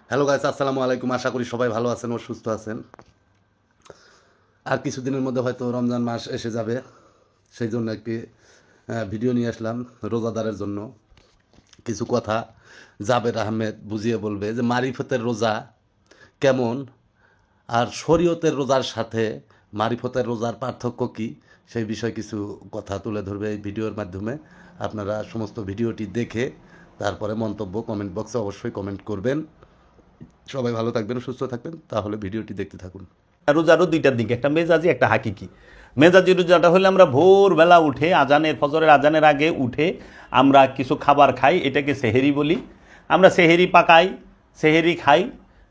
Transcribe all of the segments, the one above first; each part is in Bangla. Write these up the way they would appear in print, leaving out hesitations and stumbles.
হ্যালো গাইস, আসসালামু আলাইকুম। আশা করি সবাই ভালো আছেন ও সুস্থ আছেন। আর কিছুদিনের মধ্যে হয়তো রমজান মাস এসে যাবে, সেই জন্য একটি ভিডিও নিয়ে আসলাম রোজাদারের জন্য। কিছু কথা জাবের আহমেদ বুঝিয়ে বলবে যে মারিফতের রোজা কেমন, আর শরীয়তের রোজার সাথে মারিফতের রোজার পার্থক্য কী, সেই বিষয়ে কিছু কথা তুলে ধরবে এই ভিডিওর মাধ্যমে। আপনারা সমস্ত ভিডিওটি দেখে তারপরে মন্তব্য কমেন্ট বক্সে অবশ্যই কমেন্ট করবেন। সবাই ভালো থাকবেন, সুস্থ থাকবেন। তাহলে ভিডিওটি দেখতে থাকুন। রোজারও দুইটার দিকে, একটা মেজাজি একটা হাকিকি। মেজাজি রোজাটা হলে আমরা ভোরবেলা উঠে ফজরের আজানের আগে উঠে আমরা কিছু খাবার খাই, এটাকে সেহেরি বলি। আমরা সেহেরি পাকাই, সেহেরি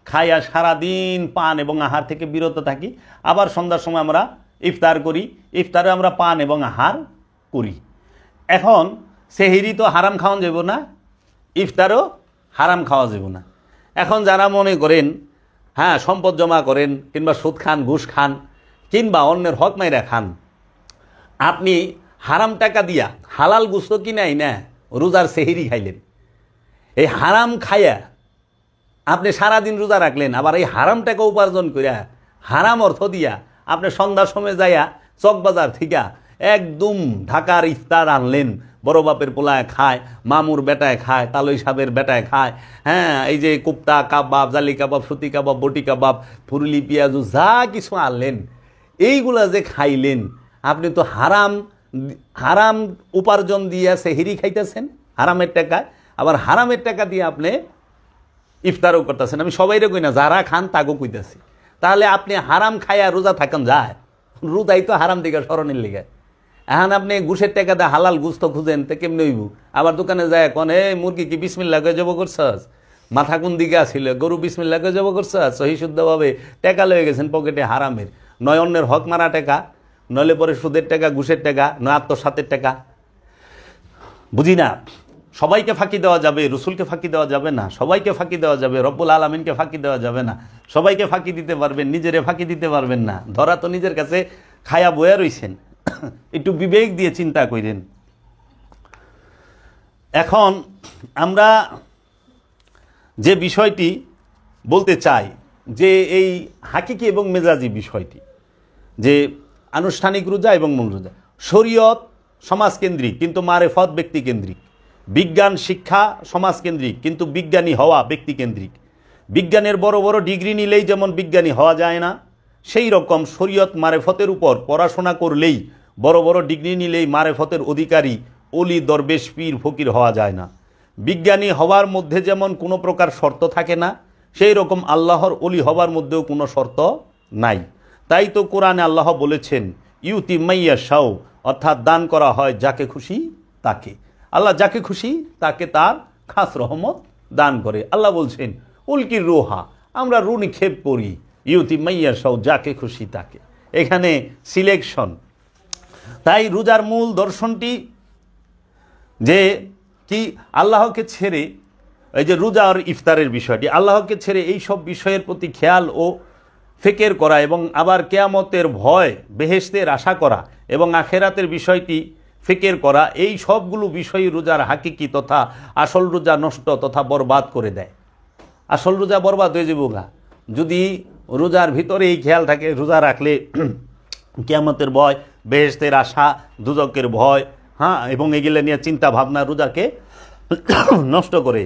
খাই আর সারাদিন পান এবং আহার থেকে বিরত থাকি। আবার সন্ধ্যার সময় আমরা ইফতার করি, ইফতারে আমরা পান এবং আহার করি। এখন সেহেরি তো হারাম খাওয়া যাব না, ইফতারও হারাম খাওয়া যাব না। এখন যারা মনে করেন সম্পদ জমা করেন কিংবা সুদ খান, ঘুষ খান কিংবা অন্যের হক মাইরা খান, আপনি হারাম টাকা দিয়া হালাল গুস্ত কিনাই না রোজার সেহেরি খাইলেন। এই হারাম খাইয়া আপনি সারাদিন রোজা রাখলেন, আবার এই হারাম টাকা উপার্জন করিয়া হারাম অর্থ দিয়া আপনি সন্ধ্যার সময় যাইয়া চকবাজার থেকে একদম ঢাকার ইফতার আনলেন। বড় বাপের পোলায় খায়, মামুর বেটায় খায়, তালই সাহেবের বেটায় খায়, এই যে কুপ্তা কাবাব, জালি কাবাব, সুতি কাবাব, বটি কাবাব, ফুরুলি পেঁয়াজু যা কিছু আনলেন, এইগুলা যে খাইলেন, আপনি তো হারাম উপার্জন দিয়া সেহেরি খাইতেছেন হারামের টাকায়, আবার হারামের টাকা দিয়ে আপনি ইফতারও করতেছেন। আমি সবাইরে কই না, যারা খান তাকেও কইতেছি। তাহলে আপনি হারাম খাইয়া রোজা থাকেন যায়, রোজাই তো হারাম দিকে স্মরণের লিগে। এখন আপনি ঘুষের টাকা দিয়ে হালাল গুস্ত খুঁজেন তো কেমনি হইব? আবার দোকানে যায় কোন মুরগি কি বিসমিল্লাহ করে জব করছস, মাথা কোন দিকে আসিল, গরু বিসমিল্লাহ করে জব করছস, সহি শুদ্ধভাবে টাকা লয়ে গেছেন পকেটে হারামের, নয় অন্যের হক মারা টাকা, নইলে পরে সুদের টাকা, ঘুষের টাকা, নয় আত্মসাতের টাকা। বুঝি না, সবাইকে ফাঁকি দেওয়া যাবে, রসুলকে ফাঁকি দেওয়া যাবে না, সবাইকে ফাঁকি দেওয়া যাবে, রব্বুল আলামিনকে ফাঁকি দেওয়া যাবে না। সবাইকে ফাঁকি দিতে পারবেন, নিজেরে ফাঁকি দিতে পারবেন না। ধরা তো নিজের কাছে খায়া বয়া রইছেন, একটু বিবেক দিয়ে চিন্তা করেন। এখন আমরা যে বিষয়টি বলতে চাই যে এই হাকিকি এবং মেজাজি বিষয়টি, যে আনুষ্ঠানিক রোজা এবং মূল রোজা, শরীয়ত সমাজকেন্দ্রিক কিন্তু মারেফত ব্যক্তিকেন্দ্রিক, বিজ্ঞান শিক্ষা সমাজকেন্দ্রিক কিন্তু বিজ্ঞানী হওয়া ব্যক্তিকেন্দ্রিক। বিজ্ঞানের বড় বড় ডিগ্রি নিলেই যেমন বিজ্ঞানী হওয়া যায় না, সেই রকম শরীয়ত মারেফতের উপর পড়াশোনা করলেই, বড় বড় ডিগ্রি নিলেই মারেফতের অধিকারী অলি দরবেশ পীর ফকির হওয়া যায় না। বিজ্ঞানী হওয়ার মধ্যে যেমন কোনো প্রকার শর্ত থাকে না, সেই রকম আল্লাহর অলি হওয়ার মধ্যেও কোনো শর্ত নাই। তাই তো কোরআনে আল্লাহ বলেছেন ইউতি মাইয়া শাও, অর্থাৎ দান করা হয় যাকে খুশি তাকে। আল্লাহ যাকে খুশি তাকে তার খাস রহমত দান করে। আল্লাহ বলছেন উলকির রোহা, আমরা রু নিক্ষেপ করি, ইউতি মাইয়া শাও যাকে খুশি তাকে। এখানে সিলেকশন। তাই রোজার মূল দর্শনটি যে কি, আল্লাহকে ছেড়ে, এই যে রোজা আর ইফতারের বিষয়টি, আল্লাহকে ছেড়ে এই সব বিষয়ের প্রতি খেয়াল ও ফিকির করা এবং আবার কিয়ামতের ভয়, বেহেশতের আশা করা এবং আখেরাতের বিষয়টি ফিকির করা, এই সবগুলো বিষয় রোজার হাকিকি তথা আসল রোজা নষ্ট তথা বরবাদ করে দেয়। আসল রোজা বরবাদ হয়ে যাবো গা যদি রোজার ভিতরে এই খেয়াল থাকে। রোজা রাখলে কিয়ামতের ভয়, বেহেশতের আশা, দুজকের ভয়, এবং এগুলো নিয়ে চিন্তা ভাবনা রোজাকে নষ্ট করে।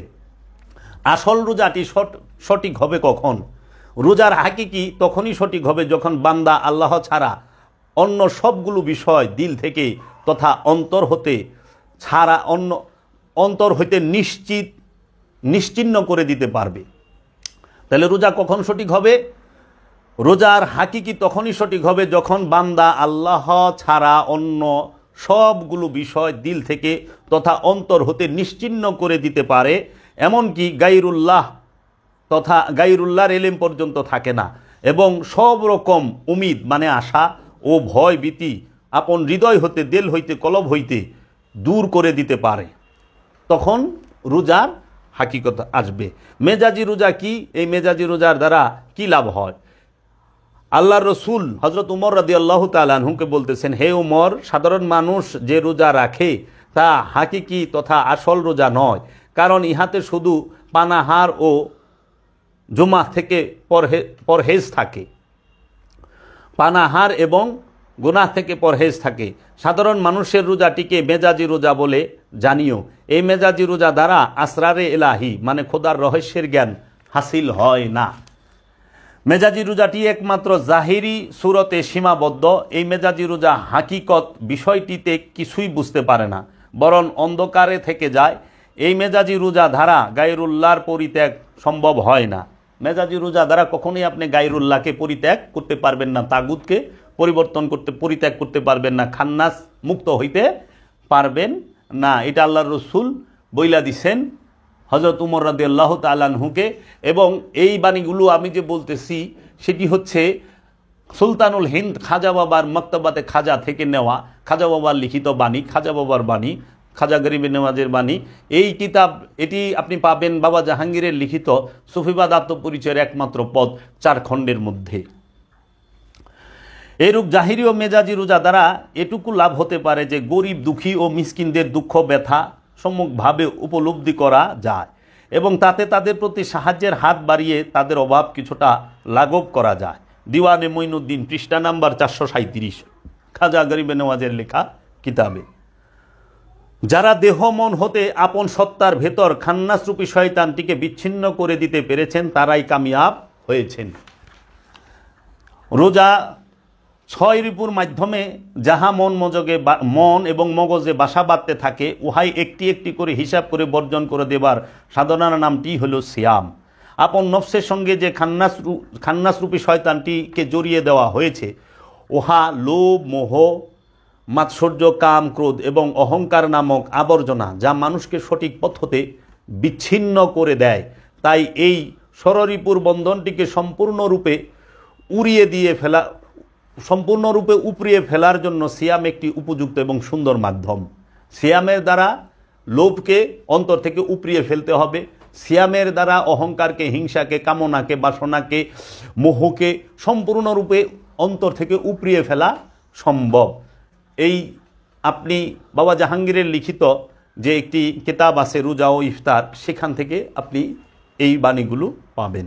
আসল রোজাটি সঠিক হবে কখন? রোজার হাকিকি তখনই সঠিক হবে যখন বান্দা আল্লাহ ছাড়া অন্য সবগুলো বিষয় দিল থেকে তথা অন্তর হইতে নিশ্চিহ্ন করে দিতে পারবে। তাহলে রোজা কখন সঠিক হবে? রোজার হাকিকি তখনই সঠিক হবে যখন বান্দা আল্লাহ ছাড়া অন্য সবগুলো বিষয় দিল থেকে তথা অন্তর হতে নিশ্চিহ্ন করে দিতে পারে। এমনকি গায়রুল্লাহর এলেম পর্যন্ত থাকে না, এবং সব রকম উমিদ মানে আশা ও ভয় ভীতি আপন হৃদয় হতে, দিল হইতে, কলব হইতে দূর করে দিতে পারে। তখন রোজার হাকিকত আসবে। মেজাজি রোজা কি? এই মেজাজি রোজার দ্বারা কি লাভ হয়? আল্লাহর রসুল হজরত উমর রাদিয়াল্লাহু তাআলা আনহুকে বলতেছেন, হে উমর, সাধারণ মানুষ যে রোজা রাখে তা হাকিকি তথা আসল রোজা নয়, কারণ ইহাতে শুধু পানাহার ও জুমা থেকে পরহেজ থাকে, পানাহার এবং গুনাহ থেকে পরহেজ থাকে। সাধারণ মানুষের রোজাটিকে মেজাজি রোজা বলে জানিও। এই মেজাজি রোজা দ্বারা আসরারে এলাহি মানে খোদার রহস্যের জ্ঞান হাসিল হয় না। মেজাজি রোজাটি একমাত্র জাহিরি সুরতে সীমাবদ্ধ। এই মেজাজি রোজা হাকিকত বিষয়টিতে কিছুই বুঝতে পারে না, বরং অন্ধকারে থেকে যায়। এই মেজাজি রোজা দ্বারা গায়রুল্লাহর পরিত্যাগ সম্ভব হয় না। মেজাজি রোজা দ্বারা কখনোই আপনি গায়রুল্লাহকে পরিত্যাগ করতে পারবেন না, তাগুতকে পরিত্যাগ করতে পারবেন না, খান্নাস মুক্ত হইতে পারবেন না। এটা আল্লাহর রসুল বইলা দিছেন হযরত উমর রাদিয়াল্লাহু তাআলা আনহুকে। এবং এই বাণীগুলো আমি যে বলতেছি সেটি হচ্ছে সুলতানুল হিন্দ খাজা বাবার মক্তবাতে খাজা থেকে নেওয়া, খাজা বাবার লিখিত বাণী, খাজা বাবার বাণী, খাজা গরিবে নেওয়াজের বাণী। এই কিতাব এটি আপনি পাবেন বাবা জাহাঙ্গীরের লিখিত সুফিবাদ আত্মপরিচয়ের একমাত্র পদ 4 খণ্ডের মধ্যে। এরূপ জাহিরি ও মেজাজি রোজা দ্বারা এটুকু লাভ হতে পারে যে গরিব দুঃখী ও মিসকিনদের দুঃখ ব্যথা সম্মুখভাবে উপলব্ধি করা যায় এবং তাতে তাদের প্রতি সাহায্যের হাত বাড়িয়ে তাদের অভাব কিছুটা লাঘব করা যায়। দিওয়ানে মঈনুদ্দিন পৃষ্ঠা নাম্বার 437, খাজা গরিবে নেওয়াজের লেখা কিতাবে। যারা দেহ মন হতে আপন সত্তার ভেতর খান্নাসরূপী শয়তানটিকে বিচ্ছিন্ন করে দিতে পেরেছেন তারাই কামিয়াব হয়েছেন। রোজা 6 রিপুর মাধ্যমে যাহা মন এবং মগজে বাসা বাঁধতে থাকে উহাই একটি একটি করে হিসাব করে বর্জন করে দেবার সাধনার নামটি হলো সিয়াম। আপন নফসের সঙ্গে যে খান্নাসরূপী শয়তানটিকে জড়িয়ে দেওয়া হয়েছে উহা লোভ, মোহ, মাৎসর্য, কাম, ক্রোধ এবং অহংকার নামক আবর্জনা, যা মানুষকে সঠিক পথ হতে বিচ্ছিন্ন করে দেয়। তাই এই ষড়রিপুর বন্ধনটিকে সম্পূর্ণরূপে উপড়িয়ে ফেলার জন্য সিয়াম একটি উপযুক্ত এবং সুন্দর মাধ্যম। সিয়ামের দ্বারা লোভকে অন্তর থেকে উপড়িয়ে ফেলতে হবে। সিয়ামের দ্বারা অহংকারকে, হিংসাকে, কামনাকে, বাসনাকে, মোহকে সম্পূর্ণরূপে অন্তর থেকে উপড়িয়ে ফেলা সম্ভব। এই আপনি বাবা জাহাঙ্গীরের লিখিত যে একটি কিতাব আছে রোজা ও ইফতার, সেখান থেকে আপনি এই বাণীগুলো পাবেন।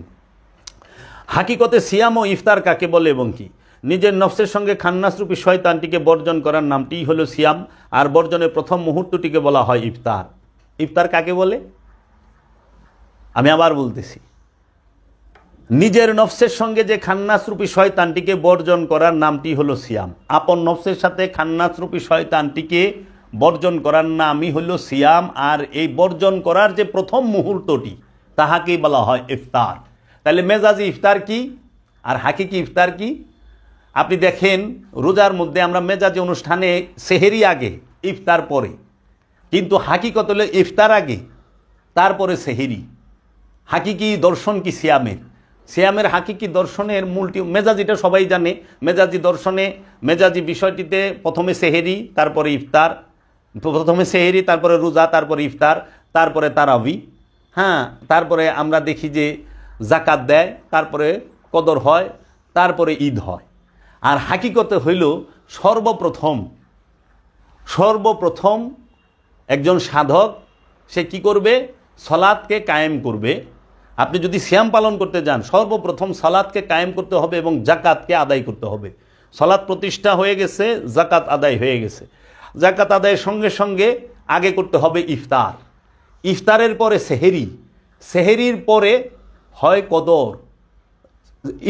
হাকিকতে সিয়াম ও ইফতার কাকে বলে এবং কি? নিজের নফসের সঙ্গে খান্নাসরূপী শয়তানটিকে বর্জন করার নামটিই হলো সিয়াম, আর বর্জনের প্রথম মুহূর্তটিকে বলা হয় ইফতার। ইফতার কাকে বলে? আমি আবার বলতেছি, নিজের নফসের সঙ্গে যে খান্নাসরূপী শয়তানটিকে বর্জন করার নামটি হলো সিয়াম। আপন নফসের সাথে খান্নাসরূপী শয়তানটিকে বর্জন করার নামই হলো সিয়াম। আর এই বর্জন করার যে প্রথম মুহূর্তটি তাহাকেই বলা হয় ইফতার। তাহলে মেজাজি ইফতার কি আর হাকিকি ইফতার কি? আপনি দেখেন রোজার মধ্যে আমরা মেজাজি অনুষ্ঠানে সেহেরি আগে ইফতার পরে, কিন্তু হাকিকত হলো ইফতার আগে তারপরে সেহেরি। হাকিকি দর্শন কি সিয়ামের? সিয়ামের হাকিকি দর্শনের মূলটি মেজাজিটা সবাই জানে। মেজাজি দর্শনে মেজাজি বিষয়টিতে প্রথমে সেহেরি, তারপরে ইফতার, প্রথমে সেহেরি, তারপরে রোজা, তারপরে ইফতার, তারপরে তারাবি। হ্যাঁ, তারপরে আমরা দেখি যে জাকাত দেয়, তারপরে কদর হয়, তারপরে ঈদ হয়। আর হাকিকতে হইল সর্বপ্রথম একজন সাধক সে কি করবে? সালাতকে কায়েম করবে। আপনি যদি সিয়াম পালন করতে যান সর্বপ্রথম সালাতকে কায়েম করতে হবে এবং জাকাতকে আদায় করতে হবে। সালাত প্রতিষ্ঠা হয়ে গেছে, জাকাত আদায় হয়ে গেছে। জাকাত আদায়ের সঙ্গে সঙ্গে আগে করতে হবে ইফতার। ইফতারের পরে সেহেরি, সেহেরির পরে হয় কদর,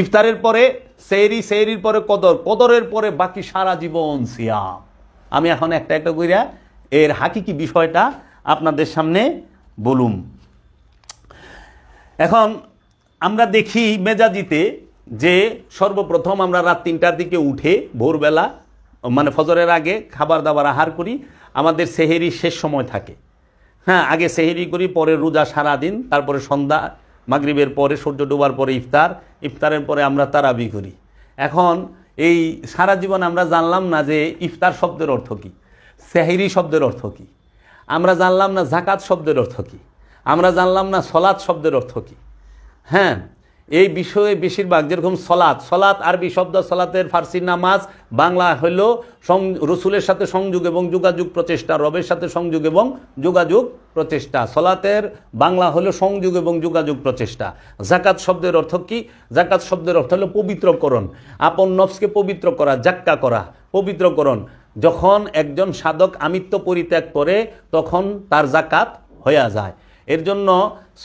ইফতারের পরে সেহরি, সেহরির পরে কদর, কদরের পরে বাকি সারা জীবন সিয়াম। আমি এখন একটা একটা কইরা এর হাকিকি বিষয়টা আপনাদের সামনে বলুম। এখন আমরা দেখি মেজাজিতে যে সর্বপ্রথম আমরা রাত 3টার দিকে উঠে ভোরবেলা মানে ফজরের আগে খাবার দাবার আহার করি। আমাদের সেহেরি শেষ সময় থাকে। হ্যাঁ, আগে সেহেরি করি, পরে রোজা সারাদিন, তারপরে সন্ধ্যা, মাগরিবের পরে সূর্য ডোবার পরে ইফতার, ইফতারের পরে আমরা তারাবি করি। এখন এই সারা জীবন আমরা জানলাম না যে ইফতার শব্দের অর্থ কী, সেহেরি শব্দের অর্থ কী, আমরা জানলাম না জাকাত শব্দের অর্থ কী, আমরা জানলাম না সলাৎ শব্দের অর্থ কী। হ্যাঁ, এই বিষয়ে বেশিরভাগ, যেরকম সলাৎ, সলাৎ আরবি শব্দ, সলাতের ফার্সি নামাজ, বাংলা হলো রসুলের সাথে সংযোগ এবং যোগাযোগ প্রচেষ্টা, রবের সাথে সংযোগ এবং যোগাযোগ প্রচেষ্টা। সলাতের বাংলা হলো সংযোগ এবং যোগাযোগ প্রচেষ্টা। জাকাত শব্দের অর্থ কি? জাকাত শব্দের অর্থ হলো পবিত্রকরণ, আপন নফসকে পবিত্র করা, জাক্কা করা, পবিত্রকরণ। যখন একজন সাধক আমিত্ব পরিত্যাগ করে তখন তার জাকাত হয়ে যায়। এর জন্য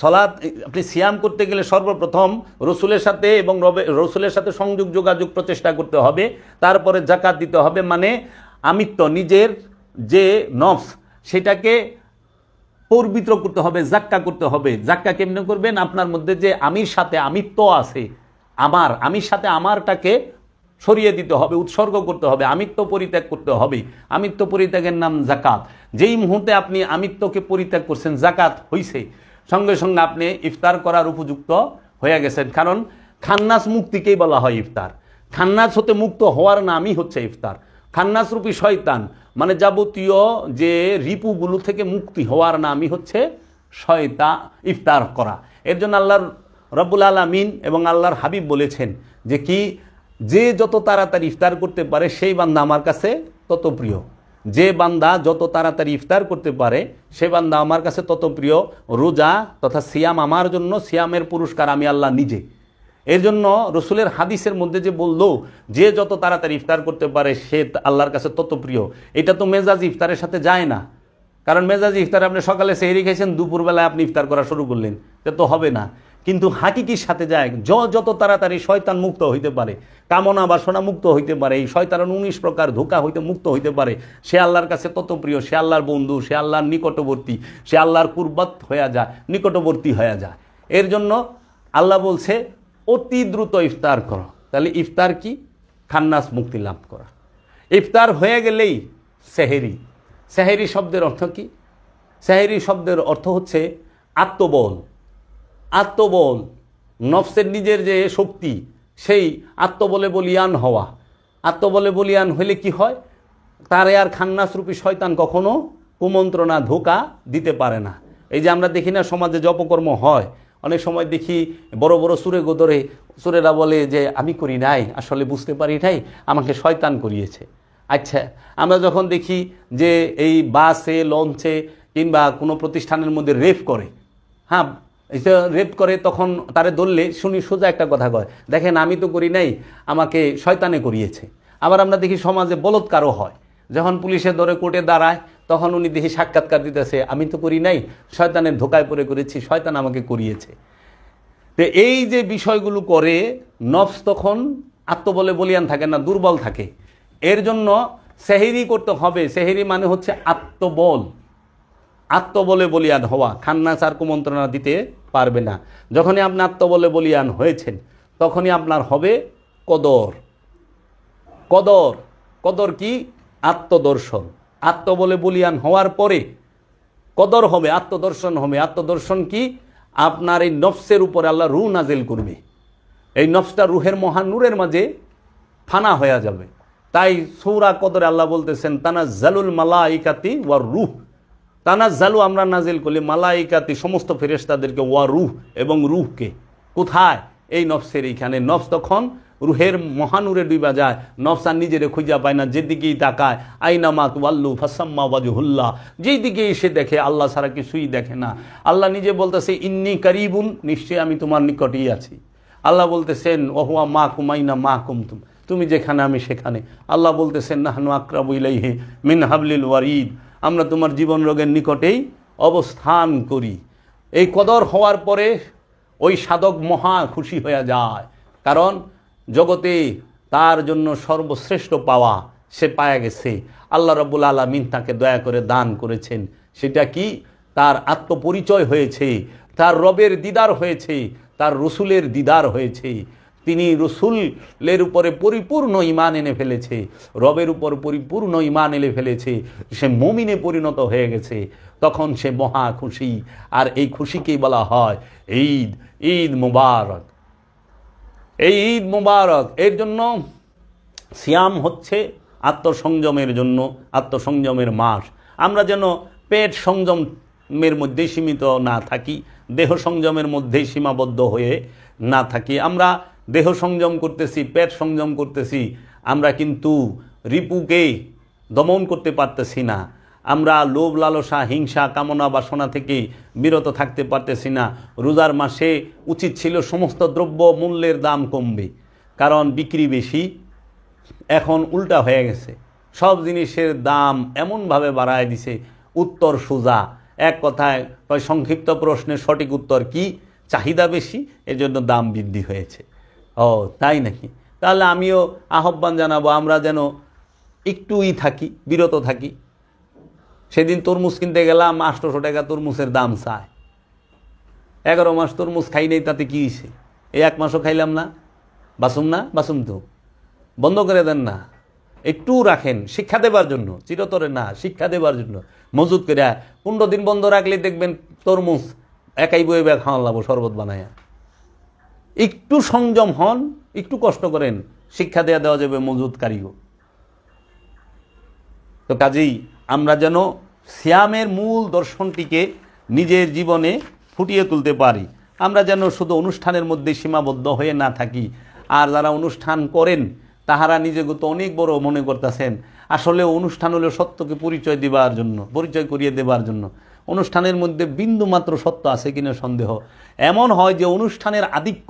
সলাৎ, আপনি সিয়াম করতে গেলে সর্বপ্রথম রসুলের সাথে এবং রসুলের সাথে সংযোগ যোগাযোগ প্রচেষ্টা করতে হবে, তারপরে জাকাত দিতে হবে। মানে আমিত্ব, নিজের যে নফস সেটাকে পবিত্র করতে হবে, জাক্কা করতে হবে। জাক্কা কেমনে করবেন? আপনার মধ্যে যে আমির সাথে আমিত্ব আছে, আমির সাথে আমারটাকে সরিয়ে দিতে হবে, উৎসর্গ করতে হবে, আমিত্ব পরিত্যাগ করতে হবে। আমিত্ব পরিত্যাগের নাম জাকাত। যেই মুহূর্তে আপনি আমিত্বকে পরিত্যাগ করছেন, জাকাত হইছে, সঙ্গে সঙ্গে আপনি ইফতার করার উপযুক্ত হয়ে গেছেন। কারণ খান্নাস মুক্তিকেই বলা হয় ইফতার। খান্নাস হতে মুক্ত হওয়ার নামই হচ্ছে ইফতার। খান্নাস রূপী শয়তান মানে যাবতীয় যে রিপুগুলো থেকে মুক্তি হওয়ার নামই হচ্ছে ইফতার করা। এর জন্য আল্লাহর রব্বুল আলামিন এবং আল্লাহর হাবিব বলেছেন যে কি, যে যত তাড়াতাড়ি ইফতার করতে পারে সেই বান্দা আমার কাছে তত প্রিয়। যে বান্দা যত তাড়াতাড়ি ইফতার করতে পারে সে বান্দা আমার কাছে তত প্রিয়। রোজা তথা সিয়াম আমার জন্য, সিয়ামের পুরস্কার আমি আল্লাহ নিজে। এর জন্য রসুলের হাদিসের মধ্যে যে বললো যে যত তাড়াতাড়ি ইফতার করতে পারে সে আল্লাহর কাছে তত প্রিয়, এটা তো মেজাজ ইফতারের সাথে যায় না। কারণ মেজাজ ইফতারে আপনি সকালে সেহরি খাইছেন, দুপুরবেলায় আপনি ইফতার করা শুরু করলেন, এটা তো হবে না। কিন্তু হাকিকির সাথে যায়, যত তাড়াতাড়ি শয়তান মুক্ত হইতে পারে, কামনা বাসনা মুক্ত হইতে পারে, এই শয়তানের 19 প্রকার ধোঁকা হইতে মুক্ত হইতে পারে, সে আল্লাহর কাছে তত প্রিয়, সে আল্লাহর বন্ধু, সে আল্লাহর নিকটবর্তী, সে আল্লাহর কুরবাত হয়ে যায়, নিকটবর্তী হয়ে যায়। এর জন্য আল্লাহ বলছে অতি দ্রুত ইফতার করো। তাহলে ইফতার কি? খান্নাস মুক্তি লাভ করা। ইফতার হয়ে গেলেই সেহেরি। সেহেরি শব্দের অর্থ কি? সেহেরি শব্দের অর্থ হচ্ছে আত্মবল। আত্মবল, নফসের নিজের যে শক্তি, সেই আত্মবলে বলিয়ান হওয়া। আত্মবলে বলিয়ান হলে কি হয়? তারে আর খান্নাসরূপী শয়তান কখনো কুমন্ত্রণা, ধোঁকা দিতে পারে না। এই যে আমরা দেখি না সমাজে যে অপকর্ম হয়, অনেক সময় দেখি বড় বড় সুরে গোদরে সুরেরা বলে যে আমি করি নাই, আসলে বুঝতে পারি নাই, আমাকে শয়তান করিয়েছে। আচ্ছা, আমরা যখন দেখি যে এই বাসে, লঞ্চে কিংবা কোনো প্রতিষ্ঠানের মধ্যে রেপ করে, হ্যাঁ রেপ করে, তখন তারে ধরলে শুনি সোজা একটা কথা কয়, দেখেন আমি তো করি নাই, আমাকে শয়তানে করিয়েছে। আবার আমরা দেখি সমাজে বলৎকারও হয়, যখন পুলিশে ধরে কোর্টে দাঁড়ায় তখন উনি দেখি সাক্ষাৎকার দিতেছে, আমি তো করি নাই, শয়তানের ধোকায় পড়ে করেছি, শয়তান আমাকে করিয়েছে। তো এই যে বিষয়গুলো করে নফস তখন আত্মবলে বলিয়ান থাকে না, দুর্বল থাকে। এর জন্য সেহেরি করতে হবে। সেহেরি মানে হচ্ছে আত্মবল, আত্মবলে বলিয়ান হওয়া। খান্নাস আর কুমন্ত্রণা দিতে পারবে না। যখনই আপনি আত্মবলে বলিয়ান হয়েছেন তখনই আপনার হবে কদর। কদর, কদর কি? আত্মদর্শন। আত্মবলে বলিয়ান হওয়ার পরে কদর হবে, আত্মদর্শন হবে। আত্মদর্শন কি? আপনার এই নফসের উপরে আল্লাহ রূহ নাজিল করবে। এই নফসটা রুহের মহানূরের মাঝে ফানা হয়ে যাবে। তাই সূরা কদরে আল্লাহ বলতেছেন তানাজ্জালুল মালাইকাতি ওয়ার রূহ। তানাজ্জালু আমরা নাজিল করলি, মালাইকাতি সমস্ত ফেরেশতাদেরকে, ওয়া রূহ এবং রূহকে। কোথায়? এই নফসের এইখানে। নফস তখন রুহের মহানূরে ডুবা যায়, নফস আর নিজেরে খুঁজা পায় না। যেদিকেই তাকায় আইনামা তুওয়াল্লু ফাসাম্মা ওয়াজহুল্লাহ, যেই দিকে এসে দেখে আল্লাহ ছাড়া কিছুই দেখে না। আল্লাহ নিজে বলতেছে ইন্নী কারিবুন, নিশ্চয়ই আমি তোমার নিকটেই আছি। আল্লাহ বলতেছেন ওহুয়া মাকুম আইনা মাকুম তুম, তুমি যেখানে আমি সেখানে। আল্লাহ বলতেছেন নাহনু আকরাবু ইলাইহি মিন হাবলিল ওয়ারিদ, আমরা তোমার জীবন রোগের নিকটেই অবস্থান করি। এই কদর হওয়ার পরে ওই সাধক মহা খুশি হয়ে যায়, কারণ জগতে তার জন্য সর্বশ্রেষ্ঠ পাওয়া সে পায়া গেছে। আল্লাহ রাব্বুল আলামিন তাকে দয়া করে দান করেছেন। সেটা কি? তার আত্মপরিচয় হয়েছে, তার রবের দিদার হয়েছে, তার রসুলের দিদার হয়েছে। তিনি রসুলের উপরে পরিপূর্ণ ঈমান এনে ফেলেছে, রবের উপর পরিপূর্ণ ঈমান এনে ফেলেছে, সে মুমিনে পরিণত হয়ে গেছে। তখন সে মহা খুশি। আর এই খুশিকেই বলা হয় ঈদ। ঈদ মুবারক। এই ঈদ মুবারক। এর জন্য সিয়াম হচ্ছে আত্মসংযমের জন্য, আত্মসংযমের মাস। আমরা যেন পেট সংযমের মধ্যে সীমিত না থাকি, দেহ সংযমের মধ্যেই সীমাবদ্ধ হয়ে না থাকি। আমরা দেহ সংযম করতেছি, পেট সংযম করতেছি, আমরা কিন্তু রিপুকে দমন করতে পারতেছি না। আমরা লোভ লালসা হিংসা কামনা বাসনা থেকে বিরত থাকতে পারতেছি না। রোজার মাসে উচিত ছিল সমস্ত দ্রব্য মূল্যের দাম কমবে, কারণ বিক্রি বেশি। এখন উল্টা হয়ে গেছে, সব জিনিসের দাম এমনভাবে বাড়ায় দিছে, উত্তর সোজা। এক কথায় সংক্ষিপ্ত প্রশ্নের সঠিক উত্তর কি? চাহিদা বেশি, এজন্য দাম বৃদ্ধি হয়েছে। ও তাই নাকি? তাহলে আমিও আহ্বান জানাবো আমরা যেন একটুই থাকি, বিরত থাকি। সেদিন তরমুজ কিনতে গেলাম, 800 টাকা তরমুজের দাম চায়। 11 মাস তরমুজ খাই নেই, তাতে কি হয়েছে? এই 1 মাসও খাইলাম না, বাসুম না? বাসুম তো। বন্ধ করে দেন না, একটু রাখেন শিক্ষা দেবার জন্য, চিরতরে না, শিক্ষা দেবার জন্য মজুত করে। 15 দিন বন্ধ রাখলে দেখবেন তরমুজ একাই বয়ে ব্যাগ খাওয়ান লাগবো শরবত বানায়া। একটু সংযম হন, একটু কষ্ট করেন, শিক্ষা দেওয়া যাবে মজুতকারীও। তো কাজেই আমরা যেন সিয়ামের মূল দর্শনটিকে নিজের জীবনে ফুটিয়ে তুলতে পারি। আমরা যেন শুধু অনুষ্ঠানের মধ্যে সীমাবদ্ধ হয়ে না থাকি। আর যারা অনুষ্ঠান করেন তাহারা নিজেকে তো অনেক বড় মনে করতেছেন। আসলে অনুষ্ঠান হলো সত্যকে পরিচয় দেবার জন্য, পরিচয় করিয়ে দেবার জন্য। অনুষ্ঠানের মধ্যে বিন্দু মাত্র সত্য আছে কিনা সন্দেহ। এমন হয় যে অনুষ্ঠানের আধিক্য,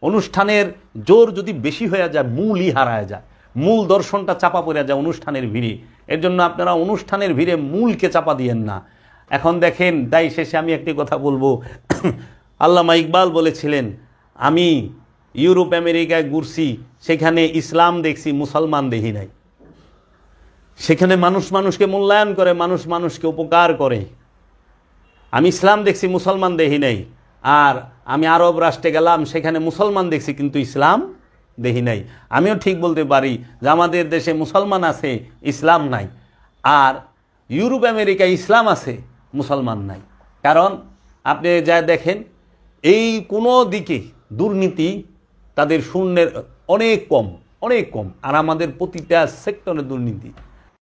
অনুষ্ঠানের জোর যদি বেশি হয়ে যায়, মূলই হারায় যায়, মূল দর্শনটা চাপা পড়ে যায় অনুষ্ঠানের ভিড়ে। এর জন্য আপনারা অনুষ্ঠানের ভিড়ে মূলকে চাপা দিয়েন না। এখন দেখেন, তাই শেষে আমি একটি কথা বলবো। আল্লামা ইকবাল বলেছিলেন, আমি ইউরোপ আমেরিকায় ঘুরছি, সেখানে ইসলাম দেখছি, মুসলমান দেখি নাই। সেখানে মানুষ মানুষকে মূল্যায়ন করে, মানুষ মানুষকে উপকার করে। আমি ইসলাম দেখছি, মুসলমান দেখি নাই। আর আমি আরব রাষ্ট্রে গেলাম, সেখানে মুসলমান দেখছি কিন্তু ইসলাম দেখি নাই। আমিও ঠিক বলতে পারি যে আমাদের দেশে মুসলমান আছে, ইসলাম নাই। আর ইউরোপ আমেরিকায় ইসলাম আছে, মুসলমান নাই। কারণ আপনি যা দেখেন, এই কোনো দিকে দুর্নীতি তাদের শূন্যের অনেক কম, অনেক কম। আর আমাদের প্রতিটা সেক্টরে দুর্নীতি।